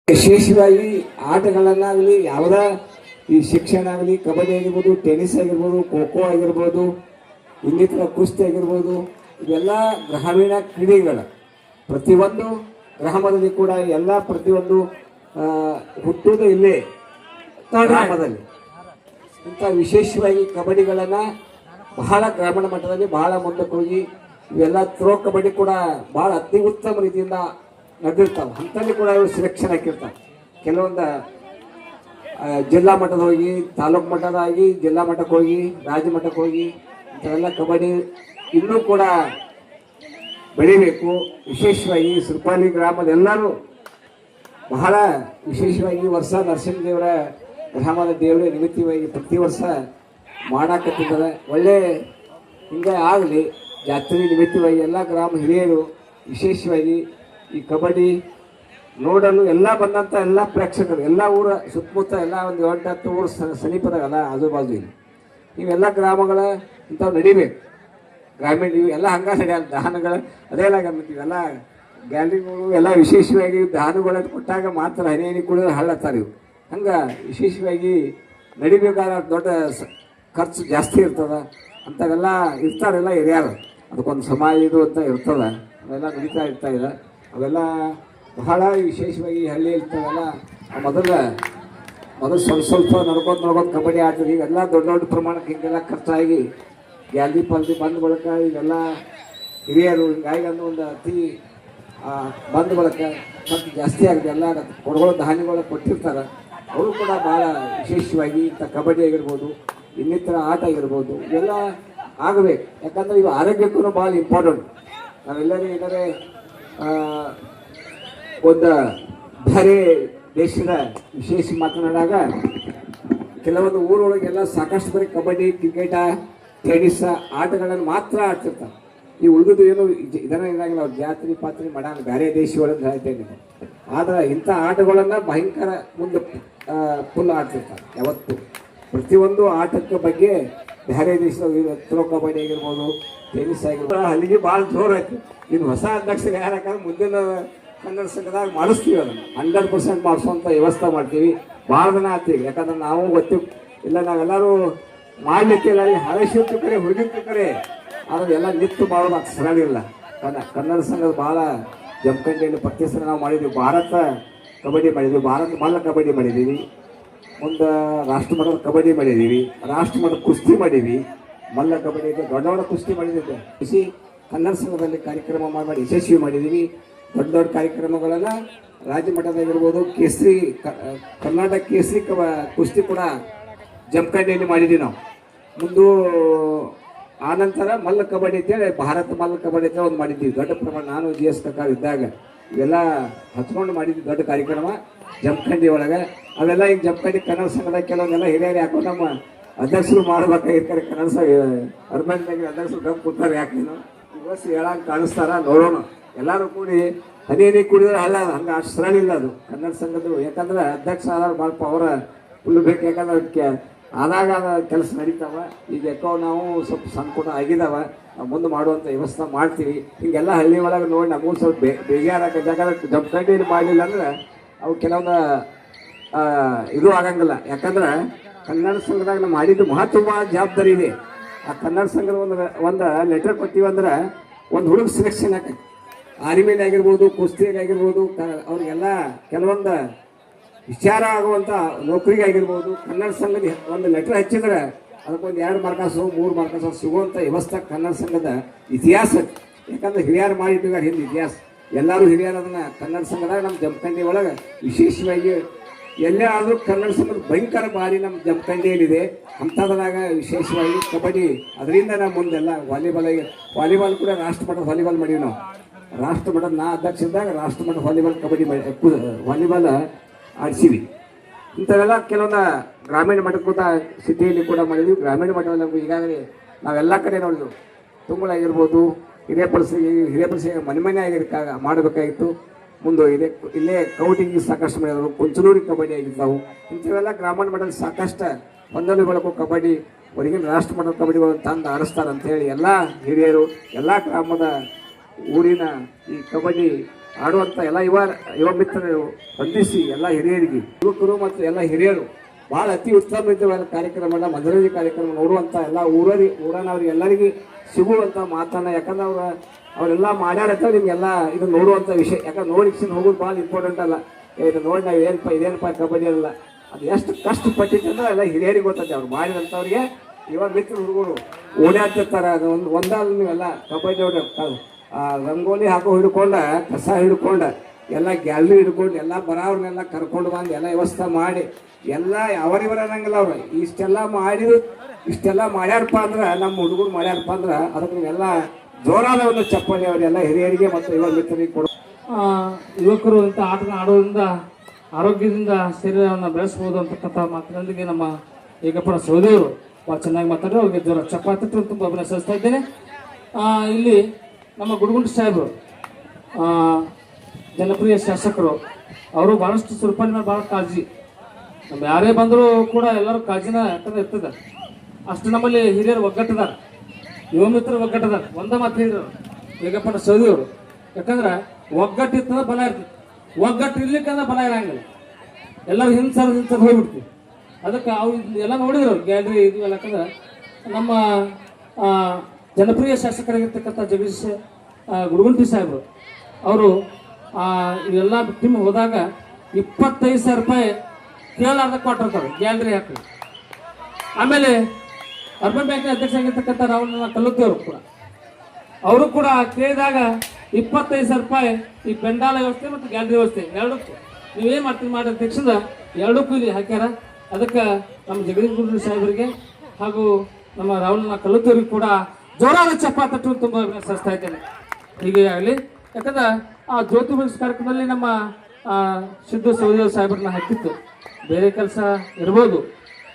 ವಿಶೇಷವಾಗಿ ಆಟಗಳನ್ನಾಗಲಿ ಯಾವುದೇ ಈ ಶಿಕ್ಷಣ ಆಗಲಿ, ಕಬಡ್ಡಿ ಆಗಿರ್ಬೋದು, ಟೆನ್ನಿಸ್ ಆಗಿರ್ಬೋದು, ಖೋ ಖೋ ಆಗಿರ್ಬೋದು, ಇನ್ನಿತರ ಕುಸ್ತಿ ಆಗಿರ್ಬೋದು, ಇವೆಲ್ಲ ಗ್ರಾಮೀಣ ಕ್ರೀಡೆಗಳ ಪ್ರತಿಯೊಂದು ಗ್ರಾಮದಲ್ಲಿ ಕೂಡ ಎಲ್ಲ ಪ್ರತಿಯೊಂದು ಹುಟ್ಟುವುದು ಇಲ್ಲೇ ಗ್ರಾಮದಲ್ಲಿ. ಇಂಥ ವಿಶೇಷವಾಗಿ ಕಬಡ್ಡಿಗಳನ್ನು ಬಹಳ ಗ್ರಾಮೀಣ ಮಟ್ಟದಲ್ಲಿ ಬಹಳ ಮುಂದಕ್ಕೆ ಹೋಗಿ ಇವೆಲ್ಲ ಥ್ರೋ ಕಬಡ್ಡಿ ಕೂಡ ಭಾಳ ಅತಿ ಉತ್ತಮ ರೀತಿಯಿಂದ ನಡೆದಿರ್ತಾವೆ. ಅಂಥಲ್ಲಿ ಕೂಡ ಇವರು ಸೆಲೆಕ್ಷನ್ ಹಾಕಿರ್ತಾರೆ. ಕೆಲವೊಂದು ಜಿಲ್ಲಾ ಮಟ್ಟದ ಹೋಗಿ, ತಾಲೂಕು ಮಟ್ಟದಾಗಿ, ಜಿಲ್ಲಾ ಮಟ್ಟಕ್ಕೆ ಹೋಗಿ, ರಾಜ್ಯ ಮಟ್ಟಕ್ಕೆ ಹೋಗಿ ಇಂಥವೆಲ್ಲ ಕಬಡ್ಡಿ ಇನ್ನೂ ಕೂಡ ಬೆಳಿಬೇಕು. ವಿಶೇಷವಾಗಿ ಸುರ್ಪಾಲಿ ಗ್ರಾಮದ ಎಲ್ಲರೂ ಬಹಳ ವಿಶೇಷವಾಗಿ ವರ್ಷ ನರಸಿಂಹದೇವರ ಗ್ರಾಮದ ದೇವರ ನಿಮಿತ್ತವಾಗಿ ಪ್ರತಿ ವರ್ಷ ಮಾಡಾಕತ್ತಿದ್ದಾರೆ. ಒಳ್ಳೆ ಹಿಂಗೆ ಆಗಲಿ ಜಾತ್ರೆ ನಿಮಿತ್ತವಾಗಿ ಎಲ್ಲ ಗ್ರಾಮ ಹಿರಿಯರು ವಿಶೇಷವಾಗಿ ಈ ಕಬಡ್ಡಿ ನೋಡಲು ಎಲ್ಲ ಬಂದಂಥ ಎಲ್ಲ ಪ್ರೇಕ್ಷಕರು, ಎಲ್ಲ ಊರ ಸುತ್ತಮುತ್ತ ಎಲ್ಲ ಒಂದು 8-10 ಊರು ಸಮೀಪದಾಗಲ್ಲ ಆಜು ಬಾಜು ಇಲ್ಲಿ ಇವೆಲ್ಲ ಗ್ರಾಮಗಳ ಇಂಥವು ನಡಿಬೇಕು. ಗ್ರಾಮೀಣ ಇವು ಎಲ್ಲ ಹಂಗೆ ನಡೆಯಲ್ಲ. ದಾನಗಳು ಅದೆಲ್ಲ ಇವೆಲ್ಲ ಗ್ಯಾಲರಿಗಳು ಎಲ್ಲ ವಿಶೇಷವಾಗಿ ದಾನಗಳನ್ನು ಕೊಟ್ಟಾಗ ಮಾತ್ರ ಹನಿ ಕುಡಿದ್ರೆ ಹಳ್ಳತ್ತಾರೆ ಇವು. ಹಂಗೆ ವಿಶೇಷವಾಗಿ ನಡಿಬೇಕಾದ್ರೆ ದೊಡ್ಡ ಖರ್ಚು ಜಾಸ್ತಿ ಇರ್ತದೆ. ಅಂಥವೆಲ್ಲ ಇರ್ತಾರೆಲ್ಲ ಹಿರಿಯರು, ಅದಕ್ಕೊಂದು ಸಮಾಜ ಇದು ಅಂತ ಇರ್ತದೆ. ಅವೆಲ್ಲ ನಡೀತಾ ಇರ್ತಾಯಿದೆ. ಅವೆಲ್ಲ ಬಹಳ ವಿಶೇಷವಾಗಿ ಹಳ್ಳಿ ಇರ್ತಾವೆಲ್ಲ ಮೊದಲು ಸ್ವಲ್ಪ ನಡ್ಕೊಂಡು ಕಬಡ್ಡಿ ಆಡ್ತಾರೆ. ಇವೆಲ್ಲ ದೊಡ್ಡ ಪ್ರಮಾಣಕ್ಕೆ ಹಿಂಗೆಲ್ಲ ಖರ್ಚಾಗಿ ಗ್ಯಾಲ್ರಿ ಪಾಲ್ರಿ ಬಂದ ಬಳಕ ಇವೆಲ್ಲ ಹಿರಿಯರು ಹಿಂಗಾಗಿ ಒಂದು ಅತಿ ಬಂದ ಬಳಕ ಖರ್ಚು ಜಾಸ್ತಿ ಆಗಿದೆ. ಎಲ್ಲ ಕೊಡಗಳು ಧಾನ್ಯಗಳು ಕೊಟ್ಟಿರ್ತಾರೆ. ಅವರು ಕೂಡ ಭಾಳ ವಿಶೇಷವಾಗಿ ಇಂಥ ಕಬಡ್ಡಿ ಆಗಿರ್ಬೋದು, ಇನ್ನಿತರ ಆಟ ಆಗಿರ್ಬೋದು ಇವೆಲ್ಲ ಆಗಬೇಕು. ಯಾಕಂದರೆ ಇವು ಆರೋಗ್ಯಕ್ಕೂ ಭಾಳ ಇಂಪಾರ್ಟೆಂಟ್. ನಾವೆಲ್ಲರೂ ಏನಾರೆ ಒಂದು ಬೇರೆ ದೇಶದ ವಿಶೇಷ ಮಾತನಾಡಿದಾಗ ಕೆಲವೊಂದು ಊರೊಳಗೆಲ್ಲ ಸಾಕಷ್ಟು ಬರೀ ಕಬಡ್ಡಿ, ಕ್ರಿಕೆಟ, ಟೆನ್ನಿಸ್ ಆಟಗಳನ್ನು ಮಾತ್ರ ಆಡ್ತಿರ್ತಾರೆ. ಈ ಉಳಿದು ಏನು ಇದನ್ನ ಇದಾಗಿಲ್ಲ. ಅವ್ರು ಜಾತ್ರೆ ಪಾತ್ರೆ ಮಾಡೋಣ ಬೇರೆ ದೇಶ ಒಳಗೆ ಹೇಳ್ತೇನೆ. ಆದರೆ ಇಂಥ ಆಟಗಳನ್ನು ಭಯಂಕರ ಮುಂದೆ ಫುಲ್ ಆಡ್ತಿರ್ತಾರೆ. ಯಾವತ್ತು ಪ್ರತಿಯೊಂದು ಆಟದ ಬಗ್ಗೆ ಬೇರೆ ದೇಶದ ಥ್ರೋ ಕಬಡ್ಡಿ ಆಗಿರ್ಬೋದು, ಟೆನ್ನಿಸ್ ಆಗಿರ್ಬೋದು ಅಲ್ಲಿಗೆ ಭಾಳ ಜೋರು ಆಯ್ತು. ಇನ್ನು ಹೊಸ ಅಧ್ಯಕ್ಷರು ಯಾಕಂದ್ರೆ ಮುಂದಿನ ಕನ್ನಡ ಸಂಘದಾಗ ಮಾಡಿಸ್ತೀವಿ, ಅದನ್ನು 100% ಮಾಡಿಸುವಂಥ ವ್ಯವಸ್ಥೆ ಮಾಡ್ತೀವಿ. ಭಾಳ ದಿನ ಆಗ್ತೀವಿ. ಯಾಕಂದ್ರೆ ನಾವು ಗೊತ್ತಿ ಇಲ್ಲ, ನಾವೆಲ್ಲರೂ ಮಾಡಲಿಕ್ಕೆ ಹಳಸಿರ್ತು ಕರೆ ಹುಡುಗಿರ್ತು ಕರೆ ಆದರೆ ಎಲ್ಲ ನಿತ್ತು ಮಾಡೋದು ಅದು ಸರಿಯಿಲ್ಲ. ಕನ್ನಡ ಸಂಘದ ಭಾಳ ಜಮಖಂಡಿಯಲ್ಲಿ ಪ್ರತಿ ಸಲ ನಾವು ಮಾಡಿದ್ದೀವಿ. ಭಾರತ ಕಬಡ್ಡಿ ಮಾಡಿದ್ದೀವಿ, ಭಾರತ ಮಲ್ಲ ಕಬಡ್ಡಿ ಮಾಡಿದ್ದೀವಿ, ಮುಂದೆ ರಾಷ್ಟ್ರ ಮಟ್ಟದ ಕಬಡ್ಡಿ ಮಾಡಿದ್ದೀವಿ, ರಾಷ್ಟ್ರ ಮಟ್ಟದ ಕುಸ್ತಿ ಮಾಡೀವಿ, ಮಲ್ಲ ಕಬಡ್ಡಿ ದೊಡ್ಡ ಕುಸ್ತಿ ಮಾಡಿದ್ದೀವಿ. ಕನ್ನಡ ಸಂಘದಲ್ಲಿ ಕಾರ್ಯಕ್ರಮ ಮಾಡಿ ಯಶಸ್ವಿ ಮಾಡಿದ್ದೀವಿ. ದೊಡ್ಡ ಕಾರ್ಯಕ್ರಮಗಳನ್ನು ರಾಜ್ಯ ಮಟ್ಟದಾಗಿರ್ಬೋದು, ಕೇಸರಿ ಕರ್ನಾಟಕ ಕೇಸರಿ ಕುಸ್ತಿ ಕೂಡ ಜಮಖಂಡಿಯಲ್ಲಿ ಮಾಡಿದ್ದೀವಿ ನಾವು. ಮುಂದೆ ಆನಂತರ ಮಲ್ಲ ಕಬಡ್ಡಿ ಅಂತೇಳಿ ಭಾರತ ಮಲ್ಲ ಕಬಡ್ಡಿ ಅಂತ ಒಂದು ಮಾಡಿದ್ದೀವಿ ದೊಡ್ಡ ಪ್ರಮಾಣ. ನಾನು GS ಕಕ್ಕ ಇದ್ದಾಗ ಇವೆಲ್ಲ ಹಚ್ಕೊಂಡು ಮಾಡಿದ್ವಿ ದೊಡ್ಡ ಕಾರ್ಯಕ್ರಮ ಜಮಖಂಡಿ ಒಳಗೆ. ಅವೆಲ್ಲ ಈಗ ಜಮಖಂಡಿ ಕನ್ನಡ ಸಂಘದ ಕೆಲವೊಂದೆಲ್ಲ ಹಿರಿಯರು ಯಾಕೋ ನಮ್ಮ ಅಧ್ಯಕ್ಷರು ಮಾಡ್ಬೇಕಾಗಿರ್ತಾರೆ. ಕನ್ನಡ ಸಂಘ ಅರ್ಬನ್ದಾಗಿ ಅಧ್ಯಕ್ಷರು ಗಮ್ ಕೊಡ್ತಾರೆ. ಯಾಕೆ ನೀನು ಇವತ್ತು ಹೇಳಂಗೆ ಕಾಣಿಸ್ತಾರ ನೋಡೋಣ. ಎಲ್ಲರೂ ಕೂಡಿ ಹನಿ ಕುಡಿದ್ರೆ ಹಳ್ಳ ಹಂಗೆ ಅಷ್ಟು ಸರಳಿಲ್ಲ ಅದು ಕನ್ನಡ ಸಂಘದ್ದು. ಯಾಕಂದ್ರೆ ಅಧ್ಯಕ್ಷ ಆದಾಗ ಭಾಳ ಅವರ ಫುಲ್ ಬೇಕು. ಯಾಕಂದ್ರೆ ಅದಕ್ಕೆ ಆದಾಗ ಕೆಲಸ ನಡೀತಾವ. ಈಗ ಯಾಕೋ ನಾವು ಸ್ವಲ್ಪ ಸಂಕಟ ಆಗಿದಾವ, ನಾವು ಮುಂದೆ ಮಾಡುವಂಥ ವ್ಯವಸ್ಥೆ ಮಾಡ್ತೀವಿ. ಹೀಗೆಲ್ಲ ಹಳ್ಳಿ ಒಳಗೆ ನೋಡಿ ನಮಗೂ ಸ್ವಲ್ಪ ಬೇಜಾರಾಗ ಜಾಗ ಜಮಖಂಡಿಯಲ್ಲಿ ಮಾಡಲಿಲ್ಲ ಅಂದ್ರೆ ಅವು ಕೆಲವೊಂದು ಇದು ಆಗಂಗಿಲ್ಲ. ಯಾಕಂದ್ರೆ ಕನ್ನಡ ಸಂಘದಾಗ ನಾವು ಮಾಡಿದ್ದು ಮಹತ್ವವಾದ ಜವಾಬ್ದಾರಿ ಇದೆ. ಆ ಕನ್ನಡ ಸಂಘದ ಒಂದು ಲೆಟರ್ ಕೊಟ್ಟಿವಂದ್ರೆ ಒಂದು ಹುಡುಗ ಸೆಲೆಕ್ಷನ್ ಹಾಕಿ ಆರ್ಮಿಲಿ ಆಗಿರ್ಬೋದು, ಕುಸ್ತಿಗೆ ಆಗಿರ್ಬೋದು, ಅವ್ರಿಗೆಲ್ಲ ಕೆಲವೊಂದು ವಿಚಾರ ಆಗುವಂಥ ನೌಕರಿಗೆ ಆಗಿರ್ಬೋದು ಕನ್ನಡ ಸಂಘದ ಒಂದು ಲೆಟರ್ ಹಚ್ಚಿದ್ರೆ ಅದಕ್ಕೊಂದು 2 ಮಾರ್ಕಸು 3 ಮಾರ್ಕಸು ಸಿಗುವಂಥ ವ್ಯವಸ್ಥೆ ಕನ್ನಡ ಸಂಘದ ಇತಿಹಾಸ. ಯಾಕಂದ್ರೆ ಹಿರಿಯರು ಮಾಡಿಟ್ಟಿದ್ದಾರೆ ಹಿಂದೆ ಇತಿಹಾಸ. ಎಲ್ಲರೂ ಹಿರಿಯರು ಅದನ್ನು ಕನ್ನಡ ಸಂಘದಾಗ ನಮ್ಮ ಜಮಖಂಡಿ ಒಳಗೆ ವಿಶೇಷವಾಗಿ ಎಲ್ಲೇ ಆದರೂ ಕನ್ನಡ ಸಂಘದ ಭಯಂಕರ ಬಾರಿ ನಮ್ಮ ಜಮಖಂಡಿಯಲ್ಲಿದೆ. ಅಂಥದ್ರಾಗ ವಿಶೇಷವಾಗಿ ಕಬಡ್ಡಿ ಅದರಿಂದ ನಾವು ಮುಂದೆಲ್ಲ ವಾಲಿಬಾಲ್ ಕೂಡ ರಾಷ್ಟ್ರ ಮಟ್ಟದ ವಾಲಿಬಾಲ್ ಮಾಡೀವಿ ನಾವು. ರಾಷ್ಟ್ರ ಮಟ್ಟದ ನಾ ಅಧ್ಯಕ್ಷ ಇದ್ದಾಗ ರಾಷ್ಟ್ರ ಮಟ್ಟದ ವಾಲಿಬಾಲ್ ಆಡಿಸಿವಿ. ಇಂಥವೆಲ್ಲ ಕೆಲವೊಂದು ಗ್ರಾಮೀಣ ಮಟ್ಟಕ್ಕೂಟ ಸಿಟಿಯಲ್ಲಿ ಕೂಡ ಮಾಡಿದ್ವಿ. ಗ್ರಾಮೀಣ ಮಟ್ಟದಲ್ಲಿ ನಮಗೆ ಈಗಾಗಲೇ ನಾವೆಲ್ಲ ಕಡೆ ನೋಡಿದ್ವು. ತುಂಗಳಾಗಿರ್ಬೋದು, ಹಿರೇಪಡಿಸಿ ಮನೆ ಆಗಿರ್ಕಾಗ ಮಾಡಬೇಕಾಗಿತ್ತು. ಮುಂದೆ ಇಲ್ಲೇ ಕೌಟಿಂಗ್ ಸಾಕಷ್ಟು ಮಾಡಿದ್ರು. ಕುಂಚಲೂರಿ ಕಬಡ್ಡಿ ಆಗಿರ್ತಾವು. ಇಂಥವೆಲ್ಲ ಗ್ರಾಮೀಣ ಮಟ್ಟದಲ್ಲಿ ಸಾಕಷ್ಟು ಹೊಂದಲು ಬೆಳಕು ಕಬಡ್ಡಿ ಹೊರಗಿನ ರಾಷ್ಟ್ರ ಮಟ್ಟದ ಕಬಡ್ಡಿಗಳನ್ನು ತಂದು ಆಡಿಸ್ತಾರೆ ಅಂಥೇಳಿ ಎಲ್ಲ ಹಿರಿಯರು ಎಲ್ಲ ಗ್ರಾಮದ ಊರಿನ ಈ ಕಬಡ್ಡಿ ಆಡುವಂಥ ಎಲ್ಲ ಯುವ ಮಿತ್ರರು ಹೊಂದಿಸಿ ಎಲ್ಲ ಹಿರಿಯರಿಗೆ ಯುವಕರು ಮತ್ತು ಎಲ್ಲ ಹಿರಿಯರು ಭಾಳ ಅತಿ ಉತ್ತಮವಾದ ಕಾರ್ಯಕ್ರಮನ ಮನೋರಂಜನೆ ಕಾರ್ಯಕ್ರಮ ನೋಡುವಂಥ ಎಲ್ಲ ಊರನವ್ರಿಗೆ ಎಲ್ಲರಿಗೆ ಸಿಗುವಂಥ ಮಾತನ್ನ, ಯಾಕಂದ್ರೆ ಅವರೆಲ್ಲ ಮಾಡ್ಯಾರತ್ತ ನಿಮ್ಗೆಲ್ಲ ಇದು ನೋಡುವಂಥ ವಿಷಯ. ಯಾಕಂದ್ರೆ ನೋಡಿ ಹೋಗೋದು ಭಾಳ ಇಂಪಾರ್ಟೆಂಟ್ ಅಲ್ಲ. ಇದು ನೋಡಿ ನಾವು ಇದೇನಪ್ಪ ಕಬಡ್ಡಿ ಅಲ್ಲ, ಅದು ಎಷ್ಟು ಕಷ್ಟಪಟ್ಟಿತ್ತು ಅಂದ್ರೆ ಎಲ್ಲ ಹಿರಿಯರಿಗೆ ಗೊತ್ತೈತೆ. ಅವ್ರು ಮಾಡಿದಂಥವ್ರಿಗೆ ಇವಾಗ ಮಿತ್ರ ಹುಡುಗರು ಓಡಾಡ್ತಿರ್ತಾರೆ. ಅದು ಒಂದಾದ್ರು ನೀವೆಲ್ಲ ಕಬಡ್ಡಿ ರಂಗೋಲಿ ಹಾಕೋ ಹಿಡ್ಕೊಂಡ, ಕಸ ಹಿಡ್ಕೊಂಡ, ಎಲ್ಲ ಗ್ಯಾಲರಿ ಹಿಡ್ಕೊಂಡು ಎಲ್ಲ ಬರೋರ್ನೆಲ್ಲ ಕರ್ಕೊಂಡು ಬಂದು ಎಲ್ಲ ವ್ಯವಸ್ಥೆ ಮಾಡಿ ಎಲ್ಲ ಅವರಿವರ ಅನ್ನಂಗಿಲ್ಲ ಅವ್ರು ಇಷ್ಟೆಲ್ಲ ಮಾಡ್ಯಾರಪ್ಪ ಅಂದ್ರೆ, ನಮ್ಮ ಹುಡುಗರು ಮಾಡ್ಯಾರಪ್ಪ ಅಂದ್ರೆ ಅದಕ್ಕೆ ನೀವೆಲ್ಲ ಜೋರಾದ ಒಂದು ಚಪ್ಪಾಳೆ ಅವರೆಲ್ಲ ಹಿರಿಯರಿಗೆ ಮತ್ತು ಯುವ ಮಿತ್ರರಿಗೆ ಕೊಡು. ಯುವಕರು ಇಂಥ ಆಟ ಆಡೋದ್ರಿಂದ ಆರೋಗ್ಯದಿಂದ ಶರೀರವನ್ನು ಬೆಳೆಸ್ಬೋದು ಅಂತಕ್ಕಂಥ ಮಾತಿನೊಂದಿಗೆ ನಮ್ಮ ಈಗಪ್ಪನ ಸಹೋದರರು ಭಾಳ ಚೆನ್ನಾಗಿ ಮಾತಾಡೋ ಅವ್ರಿಗೆ ಜೋರ ಚಪ್ಪಾಳೆ ತುಂಬ ಅಭಿನಯಿಸ್ತಾ ಇದ್ದೇನೆ. ಇಲ್ಲಿ ನಮ್ಮ ಗುಡುಗುಂಟ ಸಾಹೇಬರು ಜನಪ್ರಿಯ ಶಾಸಕರು, ಅವರು ಭಾಳಷ್ಟು ಸುರ್ಪಾಲಿ ಮೇಲೆ ಭಾಳ ಕಾಳಜಿ. ನಮ್ಮ ಯಾರೇ ಬಂದರೂ ಕೂಡ ಎಲ್ಲರೂ ಕಾಳಜಿನ ಯಾಕಂದ್ರೆ ಇರ್ತದೆ. ಅಷ್ಟು ನಮ್ಮಲ್ಲಿ ಹಿರಿಯರು ಒಗ್ಗಟ್ಟಿದಾರೆ, ಯುವ ಮಿತ್ರರು ಒಗ್ಗಟ್ಟಿದಾರೆ. ಒಂದೇ ಮಾತು ಹೇಳಿದ್ರು ಈಗಪ್ಪನ ಸಹೋದರರು, ಯಾಕಂದ್ರೆ ಒಗ್ಗಟ್ಟಿರ್ತದ ಬಲ ಇರ್ತದೆ, ಒಗ್ಗಟ್ಟು ಇರ್ಲಿಕ್ಕಂದ್ರೆ ಬಲ ಇರಂಗಿಲ್ಲ. ಎಲ್ಲರೂ ಹಿಂಸರ್ ಹೋಗ್ಬಿಡ್ತೀವಿ. ಅದಕ್ಕೆ ಅವ್ರು ಎಲ್ಲ ನೋಡಿದ್ರು ಗ್ಯಾಲರಿ ಇದು ಎಲ್ಲ. ಯಾಕಂದ್ರೆ ನಮ್ಮ ಜನಪ್ರಿಯ ಶಾಸಕರಾಗಿರ್ತಕ್ಕಂಥ ಜಗದೀಶ್ ಗುಡುಗುಂಟಿ ಸಾಹೇಬರು ಅವರು ಇವೆಲ್ಲ ಟೀಮ್ ಹೋದಾಗ 25,000 ರೂಪಾಯಿ ಕೇಳಾರ್ದ ಕೊಟ್ಟಿರ್ತಾರೆ ಗ್ಯಾಲರಿ ಹಾಕಿ. ಆಮೇಲೆ ಅರ್ಬನ್ ಬ್ಯಾಂಕಿನ ಅಧ್ಯಕ್ಷ ಆಗಿರ್ತಕ್ಕಂಥ ರಾಹುಲ್ ಕಲ್ಲುತ್ತಿಯವರು ಕೂಡ ಅವರು ಕೂಡ ಕೇಳಿದಾಗ 25,000 ರೂಪಾಯಿ ಈ ಪೆಂಡಾಲ ವ್ಯವಸ್ಥೆ ಮತ್ತು ಗ್ಯಾಲರಿ ವ್ಯವಸ್ಥೆ ಎರಡಕ್ಕೂ ನೀವೇನು ಮಾಡ್ತೀವಿ ಮಾಡಿ ತಕ್ಷಣ ಎರಡಕ್ಕೂ ಇಲ್ಲಿ ಹಾಕ್ಯಾರ. ಅದಕ್ಕೆ ನಮ್ಮ ಜಗದೀಶ್ ಗುರು ಸಾಹೇಬರಿಗೆ ಹಾಗೂ ನಮ್ಮ ರಾಹುಲ್ ಕಲ್ಲುತ್ತಿಯವ್ರಿಗೆ ಕೂಡ ಜೋರಾದ ಚಪ್ಪಾಳೆ ತಟ್ಟು ತುಂಬ ಅಭಿನಯಿಸ್ತಾ ಇದ್ದೇನೆ. ಹೀಗೆ ಆಗಲಿ. ಯಾಕಂದ್ರೆ ಆ ಜ್ಯೋತಿ ಬೆಳಸ್ ಕಾರ್ಯಕ್ರಮದಲ್ಲಿ ನಮ್ಮ ಸಿದ್ದು ಸಹೋದರ ಸಾಹೇಬ್ರನ್ನ ಹಾಕಿತ್ತು. ಬೇರೆ ಕೆಲಸ ಇರ್ಬೋದು,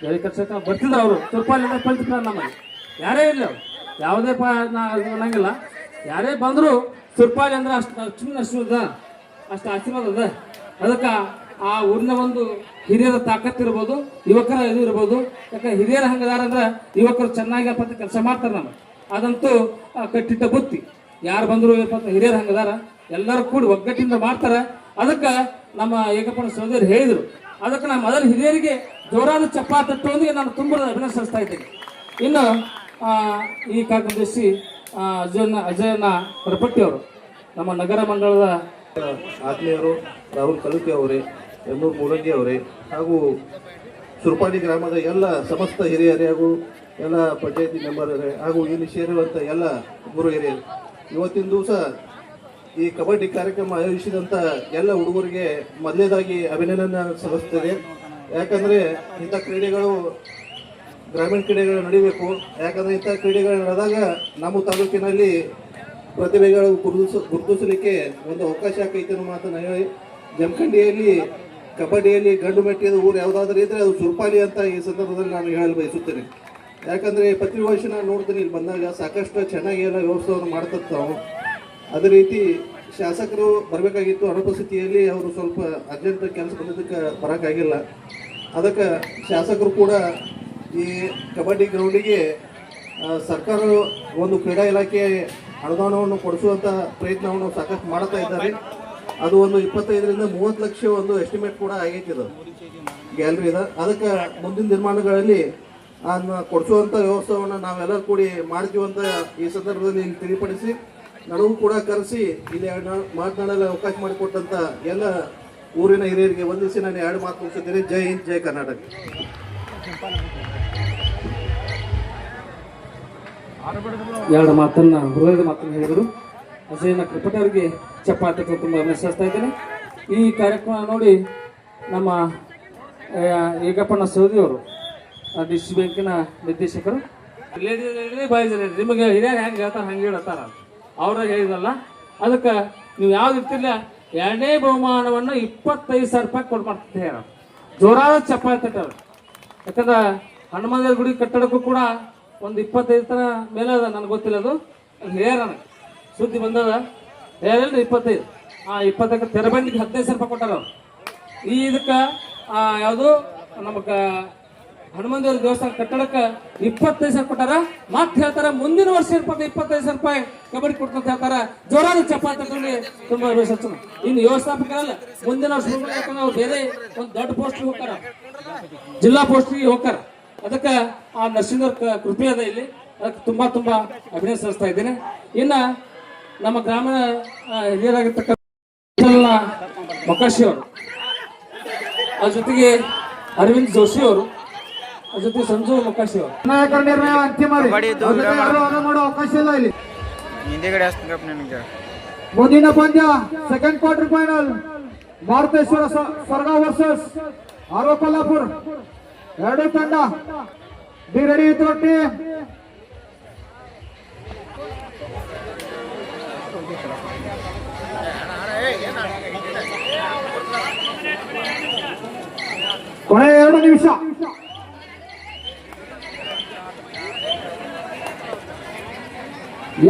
ಬೇರೆ ಕೆಲಸಕ್ಕೆ ಬರ್ತಿದ್ರು ಅವರು. ತುರ್ಪಾಲಿಂದ ಕಳ್ತಿದ್ರು ನಮ್ಮಲ್ಲಿ ಯಾರೇ ಇರಲಿ, ಅವ್ರು ಯಾವುದೇ ಅನ್ನಂಗಿಲ್ಲ. ಯಾರೇ ಬಂದರೂ ತುರ್ಪಾಲಿ ಅಂದ್ರೆ ಅಷ್ಟು ಆಶೀರ್ವಾದ ಅದ. ಅದಕ್ಕೆ ಆ ಊರಿನ ಒಂದು ಹಿರಿಯರ ತಾಕತ್ತು ಇರ್ಬೋದು, ಯುವಕರ ಇದು ಇರ್ಬೋದು. ಯಾಕಂದ್ರೆ ಹಿರಿಯರ ಹಂಗದಾರ ಅಂದ್ರೆ ಯುವಕರು ಚೆನ್ನಾಗಿ ಕೆಲಸ ಮಾಡ್ತಾರೆ. ನಮ್ಮ ಅದಂತೂ ಕಟ್ಟಿಟ್ಟ ಬುತ್ತಿ. ಯಾರು ಬಂದರು ಹಿರಿಯರ ಹಂಗದಾರ ಎಲ್ಲರೂ ಕೂಡಿ ಒಗ್ಗಟ್ಟಿಂದ ಮಾಡ್ತಾರೆ. ಅದಕ್ಕೆ ನಮ್ಮ ಏಕಪ್ಪನ ಸಹೋದರಿ ಹೇಳಿದರು. ಅದಕ್ಕೆ ನಾನು ಮೊದಲು ಹಿರಿಯರಿಗೆ ಜೋರಾದ ಚಪ್ಪಾಳೆ ತಟ್ಟುವಂದಿಗೆ ನಾನು ತುಂಬ ಅಭಿನಂದಿಸ್ತಾ ಇದ್ದೀನಿ. ಇನ್ನು ಈ ಕಾರ್ಯಕ್ರಮದಲ್ಲಿ ಅಜಯನ ಹೊರಪಟ್ಟಿ ಅವರು ನಮ್ಮ ನಗರ ಮಂಡಳದ ಆತ್ಮೀಯರು, ರಾಹುಲ್ ಕಲುತಿ ಅವರೇ, ಎನ್ನೂರು ಮೂಲಂಗಿ ಅವರೇ, ಹಾಗೂ ಸುರ್ಪಾಡಿ ಗ್ರಾಮದ ಎಲ್ಲ ಸಮಸ್ತ ಹಿರಿಯರೇ ಹಾಗೂ ಎಲ್ಲ ಪಂಚಾಯತಿ ಮೆಂಬರರೇ ಹಾಗೂ ಇಲ್ಲಿ ಸೇರಿರುವಂಥ ಎಲ್ಲ ಗುರು ಹಿರಿಯರು, ಇವತ್ತಿನ ದಿವಸ ಈ ಕಬಡ್ಡಿ ಕಾರ್ಯಕ್ರಮ ಆಯೋಜಿಸಿದಂಥ ಎಲ್ಲ ಹುಡುಗರಿಗೆ ಮೊದಲನೇದಾಗಿ ಅಭಿನಂದನೆ ಸಲ್ಲಿಸ್ತೇನೆ. ಯಾಕಂದರೆ ಇಂಥ ಕ್ರೀಡೆಗಳು ಗ್ರಾಮೀಣ ಕ್ರೀಡೆಗಳು ನಡೀಬೇಕು. ಯಾಕಂದರೆ ಇಂಥ ಕ್ರೀಡೆಗಳು ನಡೆದಾಗ ನಮ್ಮ ತಾಲೂಕಿನಲ್ಲಿ ಪ್ರತಿಭೆಗಳು ಗುರುತಿಸಲಿಕ್ಕೆ ಒಂದು ಅವಕಾಶ ಆಕೈತೆ ಅನ್ನೋ ಮಾತನ್ನು ಹೇಳಿ, ಜಮಖಂಡಿಯಲ್ಲಿ ಕಬಡ್ಡಿಯಲ್ಲಿ ಗಂಡು ಮೆಟ್ಟಿದ ಊರು ಯಾವುದಾದ್ರೂ ಇದ್ದರೆ ಅದು ಸುರ್ಪಾಲಿ ಅಂತ ಈ ಸಂದರ್ಭದಲ್ಲಿ ನಾನು ಹೇಳಲು ಬಯಸುತ್ತೇನೆ. ಯಾಕಂದರೆ ಪ್ರತಿ ವರ್ಷ ನಾನು ನೋಡ್ತೀನಿ ಇಲ್ಲಿ ಬಂದಾಗ ಸಾಕಷ್ಟು ಚೆನ್ನಾಗಿ ಎಲ್ಲ ವ್ಯವಸ್ಥೆಯನ್ನು ಮಾಡ್ತಿರ್ತಾವೆ. ಅದೇ ರೀತಿ ಶಾಸಕರು ಬರಬೇಕಾಗಿತ್ತು, ಅನುಪಸ್ಥಿತಿಯಲ್ಲಿ ಅವರು ಸ್ವಲ್ಪ ಅರ್ಜೆಂಟ್ ಕೆಲಸ ಬಂದಿದ್ದಕ್ಕೆ ಬರೋಕ್ಕಾಗಿಲ್ಲ. ಅದಕ್ಕೆ ಶಾಸಕರು ಕೂಡ ಈ ಕಬಡ್ಡಿ ಗ್ರೌಂಡಿಗೆ ಸರ್ಕಾರ ಒಂದು ಕ್ರೀಡಾ ಇಲಾಖೆ ಅನುದಾನವನ್ನು ಕೊಡಿಸುವಂಥ ಪ್ರಯತ್ನವನ್ನು ಸಾಕಷ್ಟು ಮಾಡ್ತಾ ಇದ್ದಾರೆ. ಅದು ಒಂದು 25ರಿಂದ 30 ಲಕ್ಷ ಒಂದು ಎಸ್ಟಿಮೇಟ್ ಕೂಡ ಆಗೈತಿದೆ ಗ್ಯಾಲರಿ ಇದೆ. ಅದಕ್ಕೆ ಮುಂದಿನ ನಿರ್ಮಾಣಗಳಲ್ಲಿ ಅದನ್ನ ಕೊಡಿಸುವಂಥ ವ್ಯವಸ್ಥೆಯನ್ನು ನಾವೆಲ್ಲರೂ ಕೂಡಿ ಮಾಡ್ತೀವಿ ಅಂತ ಈ ಸಂದರ್ಭದಲ್ಲಿ ಇಲ್ಲಿ ತಿಳಿಪಡಿಸಿ, ನನಗೂ ಕೂಡ ಕರೆಸಿ ಇಲ್ಲಿ ಮಾತನಾಡಲು ಅವಕಾಶ ಮಾಡಿಕೊಟ್ಟಂಥ ಎಲ್ಲ ಊರಿನ ಹಿರಿಯರಿಗೆ ವಂದಿಸಿ ನಾನು 2 ಮಾತು ಮುಗಿಸಿದ್ದೇನೆ. ಜೈ ಹಿಂದ್, ಜೈ ಕರ್ನಾಟಕ. ಎರಡು ಮಾತನ್ನ ಹೃದಯದ ಮಾತನ್ನು ಹೇಳಿದರು. ಅಜಯನ ಕೃಪಟ ಅವರಿಗೆ ಚಪ್ಪಾಳೆ ತುಂಬ ಅಭಿನಯಿಸ್ತಾ ಇದ್ದೇನೆ. ಈ ಕಾರ್ಯಕ್ರಮ ನೋಡಿ ನಮ್ಮ ಏಕಪ್ಪನ ಸಹೋದರಿಯವರು ಡಿಸ್ ಬ್ಯಾಂಕಿನ ನಿರ್ದೇಶಕರು ನಿಮಗೆ ಹಿರಿಯರು ಹೆಂಗೆ ಹೇಳ್ತಾರೆ ಹಂಗೆ ಹೇಳ್ತಾರ ಅವ್ರ ಹೇಳಿದಲ್ಲ. ಅದಕ್ಕೆ ನೀವು ಯಾವ್ದು ಇರ್ತಿರ್ಲಿಲ್ಲ, 2ನೇ ಬಹುಮಾನವನ್ನು 25,000 ರೂಪಾಯಿ ಕೊಟ್ಟು ಮಾಡ್ತಿದ್ದೆ. ಜೋರಾದ ಚಪ್ಪಾಳೆ ತಟ್ಟರು. ಯಾಕಂದ್ರೆ ಹನುಮಂತರ ಗುಡಿ ಕಟ್ಟಡಕ್ಕೂ ಕೂಡ ಒಂದು 25 ತರ ಮೇಲೆ ಅದ, ನನಗೆ ಗೊತ್ತಿಲ್ಲ. ಅದು ಹಿರಿಯರ ಸುದ್ದಿ ಬಂದದ, ಹೇಳಲ್ರಿ 25. 25ಕ್ಕೆ ತೆರಬಂದಿಗೆ 15,000 ರೂಪಾಯಿ ಕೊಟ್ಟಾರ ಅವ್ರು. ಈ ಇದಕ್ಕೆ ಯಾವುದು ನಮಗೆ ಹನುಮಂದೇವ್ರ ದೇವಸ್ಥಾನ ಕಟ್ಟಡಕ್ಕೆ 25,000 ಕೊಟ್ಟಾರ. ಮತ್ತೆ ಹೇಳ್ತಾರ ಮುಂದಿನ ವರ್ಷ 25,000 ರೂಪಾಯಿ ಕಬಡ್ಡಿ ಕೊಡ್ತಂತ ಹೇಳ್ತಾರ. ಜೋರಾದ ಚಪಾತಿ ತುಂಬಾ ವಿಶೇಷ. ಇನ್ನು ವ್ಯವಸ್ಥಾಪಕರಲ್ಲ, ಮುಂದಿನ ವರ್ಷ ಅವ್ರು ಬೇರೆ ಒಂದು ದೊಡ್ಡ ಪೋಸ್ಟ್ಗೆ ಹೋಗ್ತಾರ, ಜಿಲ್ಲಾ ಪೋಸ್ಟ್ಗೆ ಹೋಗ್ತಾರ. ಅದಕ್ಕೆ ಆ ನರಸಿಂಹರ ಕೃಪೆ ಅದ ಇಲ್ಲಿ. ಅದಕ್ಕೆ ತುಂಬಾ ತುಂಬಾ ಅಭಿನಂದಿಸ್ತಾ ಇದ್ದೇನೆ. ಇನ್ನ ನಮ್ಮ ಗ್ರಾಮೀಣ ಹಿರಿಯರಾಗಿರ್ತಕ್ಕಂಥ ಮೊಕಾಶಿ ಅವರು, ಅದ್ರ ಜೊತೆಗೆ ಅರವಿಂದ್ ಜೋಶಿ ಅವರು, ಅದ್ರ ಜೊತೆ ಸಂಜು ಮೊಕಾಶಿ ಅವರು. ನಾಯಕರ ನಿರ್ಣಯ ಅಂತಿಮ ಮಾಡೋ ಅವಕಾಶ ಇಲ್ಲ ಇಲ್ಲಿ. ಮುಂದಿನ ಪಂದ್ಯ ಸೆಕೆಂಡ್ ಕ್ವಾರ್ಟರ್ ಫೈನಲ್ ಮಾರುತೇಶ್ವರ ಸ್ವರ್ಗ ವರ್ಸಸ್ ಆರೋ ಕೊಲ್ಲಾಪುರ್. ಎರಡು ತಂಡ ಬಿ ರೆಡಿ ತೊಟ್ಟಿ. ಕೊನೆ 2 ನಿಮಿಷ.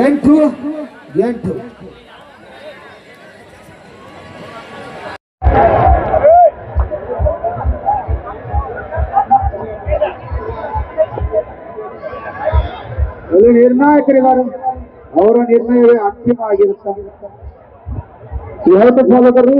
ಎಂಟು ನಿರ್ಣಾಯಕರಿದ್ದಾರೆ. ಅವರ ನಿರ್ಣಯವೇ ಅಂತಿಮ ಆಗಿರುತ್ತದೆ. ಪಾಲಕರು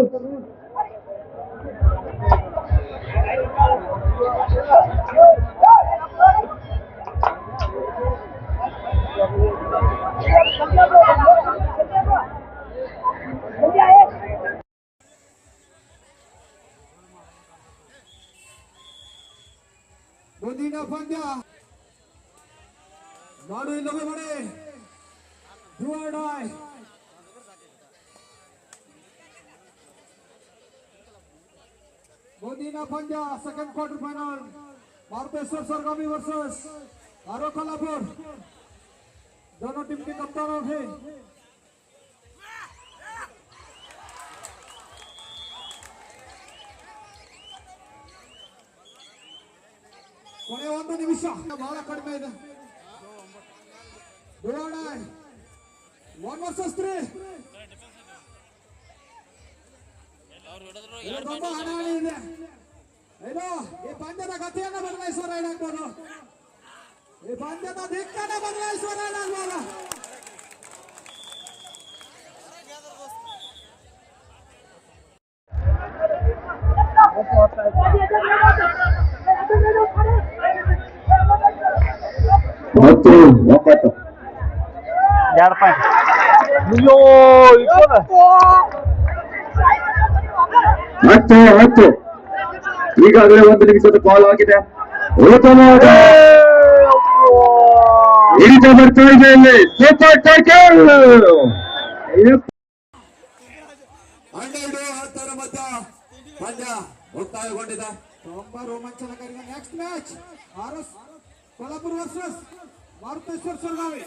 ಮುಂದಿನ ಪಂದ್ಯ ಮಾಡು ಇಲ್ಲವೇ ಮಾಡಿ ಡೂ ಆರ್ ಡೈ. ಮುಂದಿನ ಪಂದ್ಯ ಸೆಕೆಂಡ್ ಕ್ವಾರ್ಟರ್ ಫೈನಲ್ मारुतेश्वर सरगामी वर्सेस आरो कोल्हापुर. दोनों टीम के कप्तानों थे ಕೊನೆ 1 ನಿಮಿಷ. ಬಹಳ ಕಡಿಮೆ ಇದೆ. 1 ವರ್ಸಸ್ 3. ತುಂಬಾ ಹಣಾಹಣಿ ಇದೆ. ಇದು ಈ ಪಂದ್ಯದ ಗತಿಯನ್ನು ಬದಲಾಯಿಸುವ ರೈಡ್ ಆಗ್ಬೋದು. ಈ ಪಂದ್ಯದ ದಿಕ್ಕನ್ನು ಬದಲಾಯಿಸುವ ರೈಡ್ ಆಗ್ಬೋದು. ಹತ್ತು ಈಗಾಗಲೇ 1 ನಿಮಿಷದ ಬಾಲ್ ಆಗಿದೆ. ಹಿಡಿತ ಬರ್ತಾ ಇದೆ ಇಲ್ಲಿ. Super tackle. 12 ಆಡ್ತಾರ ಮಧ್ಯ ಪಂದ್ಯ ಮುಕ್ತಾಯಗೊಂಡಿದೆ. ತುಂಬಾ ರೋಮಾಂಚನಕಾರಿ next match RS Kolhapur versus Maruteshwara ಸರ್ಗಾವಿ.